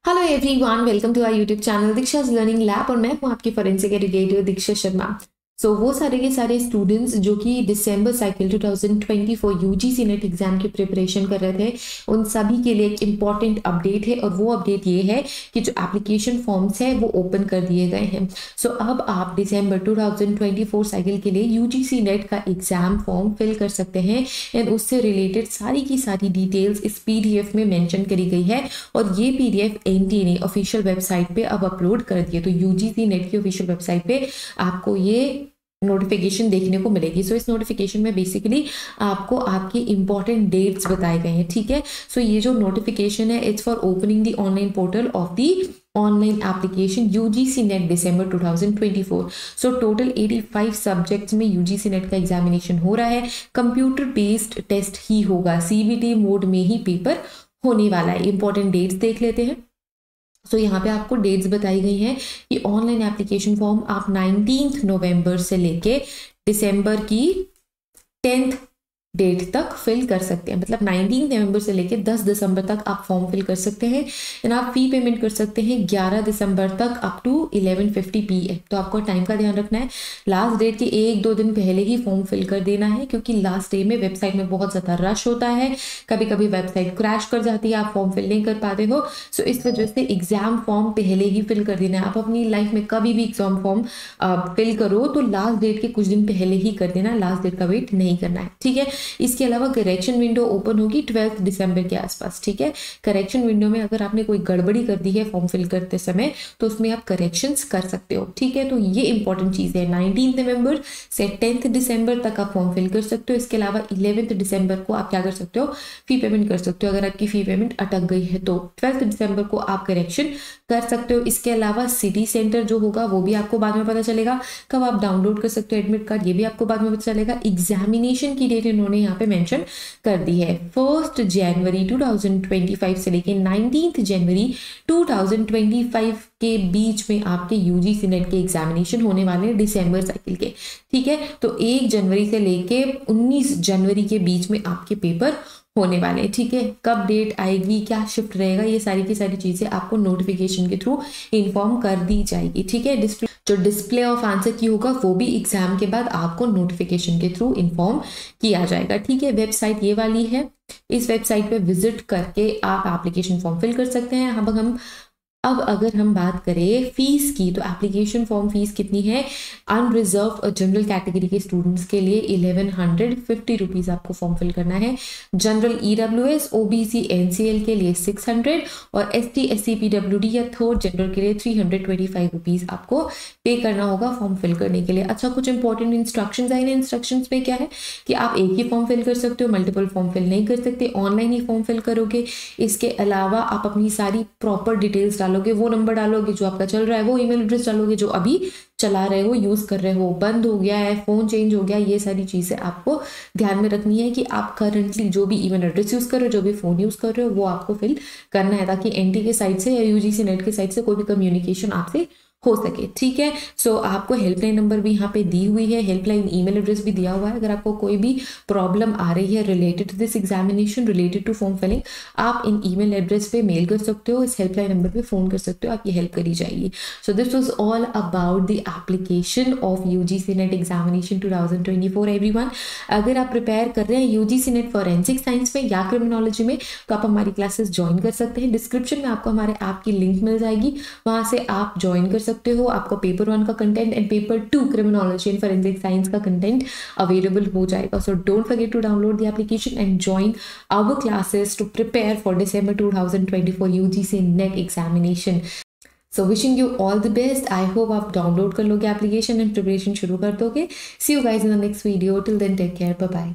Hello everyone, welcome to our YouTube channel Diksha's learning lab और मैं हूं आपकी forensic educator Diksha Sharma. So वो सारे के सारे स्टूडेंट्स जो कि December cycle 2024 UGC NET exam की प्रिपरेशन कर रहे थे, उन सभी के लिए एक इम्पॉर्टेंट अपडेट है और वो अपडेट ये है कि जो एप्लीकेशन फॉर्म्स है वो ओपन कर दिए गए हैं। सो अब आप दिसंबर 2024 साइकिल के लिए यूजीसी नेट का एग्जाम फॉर्म फिल कर सकते हैं एंड उससे रिलेटेड सारी की सारी डिटेल्स इस पीडीएफ में मेंशन करी गई है और ये पीडीएफ एनटीए ने ऑफिशियल वेबसाइट पे अब अपलोड कर दिया। तो यूजीसी नेट की ऑफिशियल वेबसाइट पे आपको ये नोटिफिकेशन देखने को मिलेगी। सो इस नोटिफिकेशन में बेसिकली आपको आपकी इंपॉर्टेंट डेट्स बताए गए हैं, ठीक है। सो ये जो नोटिफिकेशन है it's for opening the online portal of the online application UGC net December 2024। So total 85 subjects में यूजीसी नेट का एग्जामिनेशन हो रहा है। कंप्यूटर बेस्ड टेस्ट ही होगा, सीबीटी मोड में ही पेपर होने वाला है। इंपॉर्टेंट डेट्स देख लेते हैं। सो यहाँ पे आपको डेट्स बताई गई हैं कि ऑनलाइन एप्लीकेशन फॉर्म आप 19 नवंबर से लेके दिसंबर की 10th डेट तक फिल कर सकते हैं। मतलब 19 नवंबर से लेकर 10 दिसंबर तक आप फॉर्म फिल कर सकते हैं एंड आप फी पेमेंट कर सकते हैं 11 दिसंबर तक अप टू 11:50 PM। तो आपको टाइम का ध्यान रखना है, लास्ट डेट के 1-2 दिन पहले ही फॉर्म फिल कर देना है क्योंकि लास्ट डे में वेबसाइट में बहुत ज़्यादा रश होता है, कभी कभी वेबसाइट क्रैश कर जाती है, आप फॉर्म फिल नहीं कर पाते हो। सो इस वजह से एग्जाम फॉर्म पहले ही फिल कर देना है। आप अपनी लाइफ में कभी भी एग्जाम फॉर्म फिल करो तो लास्ट डेट के कुछ दिन पहले ही कर देना, लास्ट डेट का वेट नहीं करना है, ठीक है। इसके अलावा करेक्शन विंडो ओपन होगी 12 दिसंबर के आसपास, ठीक है। करेक्शन विंडो में अगर आपने कोई गड़बड़ी कर दी है फॉर्म फिल करते समय तो उसमें आप करेक्शंस कर सकते हो, ठीक है। तो ये इंपॉर्टेंट चीज है, 19 नवंबर से 10 दिसंबर तक आप फॉर्म फिल कर सकते हो। इसके अलावा 11 दिसंबर को आप क्या कर सकते हो, फी पेमेंट कर सकते हो। अगर आपकी फी पेमेंट अटक गई है तो 12 दिसंबर को आप करेक्शन कर सकते हो। इसके अलावा सिटी सेंटर जो होगा वो भी आपको बाद में पता चलेगा, कब आप डाउनलोड कर सकते हो एडमिट कार्ड ये भी आपको बाद में पता चलेगा। एग्जामिनेशन की डेट इन्होंने यहाँ पे मेंशन कर दी है, 1 जनवरी 2025 से लेके 19 जनवरी 2025 के बीच में आपके यूजीसी नेट के एग्जामिनेशन होने वाले हैं दिसंबर साइकिल के, ठीक है। तो 1 जनवरी से लेके 19 जनवरी के बीच में आपके पेपर होने वाले, ठीक है। कब डेट आएगी, क्या शिफ्ट रहेगा, ये सारी की सारी चीजें आपको नोटिफिकेशन के थ्रू इन्फॉर्म कर दी जाएगी, ठीक है। जो डिस्प्ले ऑफ आंसर की होगा वो भी एग्जाम के बाद आपको नोटिफिकेशन के थ्रू इन्फॉर्म किया जाएगा, ठीक है। वेबसाइट ये वाली है, इस वेबसाइट पे विजिट करके आप एप्लीकेशन फॉर्म फिल कर सकते हैं। अब अगर हम बात करें फीस की तो एप्लीकेशन फॉर्म फीस कितनी है, अनरिजर्व जनरल कैटेगरी के स्टूडेंट्स के लिए 1150 रुपीज़ आपको फॉर्म फिल करना है। जनरल ईडब्ल्यूएस ओबीसी एनसीएल के लिए 600 और एसटी एससी पीडब्ल्यूडी या थर्ड जनरल के लिए 325 रुपीज़ आपको पे करना होगा फॉर्म फिल करने के लिए। अच्छा, कुछ इंपॉर्टेंट इंस्ट्रक्शंस आए हैं। इंस्ट्रक्शंस पे क्या है कि आप एक ही फॉर्म फिल कर सकते हो, मल्टीपल फॉर्म फिल नहीं कर सकते, ऑनलाइन ही फॉर्म फिल करोगे। इसके अलावा आप अपनी सारी प्रॉपर डिटेल्स डालोगे, वो नंबर डालोगे जो आपका चल रहा है, वो ईमेल एड्रेस डालोगे जो अभी चला रहे हो, यूज कर रहे हो, बंद हो गया है, फोन चेंज हो गया, ये सारी चीजें आपको ध्यान में रखनी है कि आप करंटली जो भी ईमेल एड्रेस यूज कर रहे हो, जो भी फोन यूज कर रहे हो वो आपको फिल करना है ताकि एनटी के साइड से या यूजीसी नेट के साइड से कोई भी कम्युनिकेशन आपसे हो सके, ठीक है। सो आपको हेल्पलाइन नंबर भी यहाँ पे दी हुई है, हेल्पलाइन ईमेल एड्रेस भी दिया हुआ है। अगर आपको कोई भी प्रॉब्लम आ रही है related to this examination, related to form filling, आप इन ईमेल एड्रेस पे मेल कर सकते हो, इस हेल्पलाइन नंबर पे फोन कर सकते हो, आपकी हेल्प करी जाएगी। So this was all about the application of UGC net examination 2024 everyone. अगर आप प्रिपेयर कर रहे हैं यूजीसी नेट फॉरेंसिक साइंस में या क्रिमिनोलॉजी में तो आप हमारी क्लासेस ज्वाइन कर सकते हैं। डिस्क्रिप्शन में आपको हमारे ऐप की लिंक मिल जाएगी, वहां से आप ज्वाइन कर सकते हो। आपको पेपर 1 का content and paper 2 criminology and forensic science का कंटेंट अवेलेबल हो जाएगा। So don't forget to download the application and join our classes to prepare for December 2024 UGC NET examination. So wishing you all the best. I hope आप download कर लोगे application and preparation शुरू कर दोगे। See you guys in the next video. Till then take care, bye bye.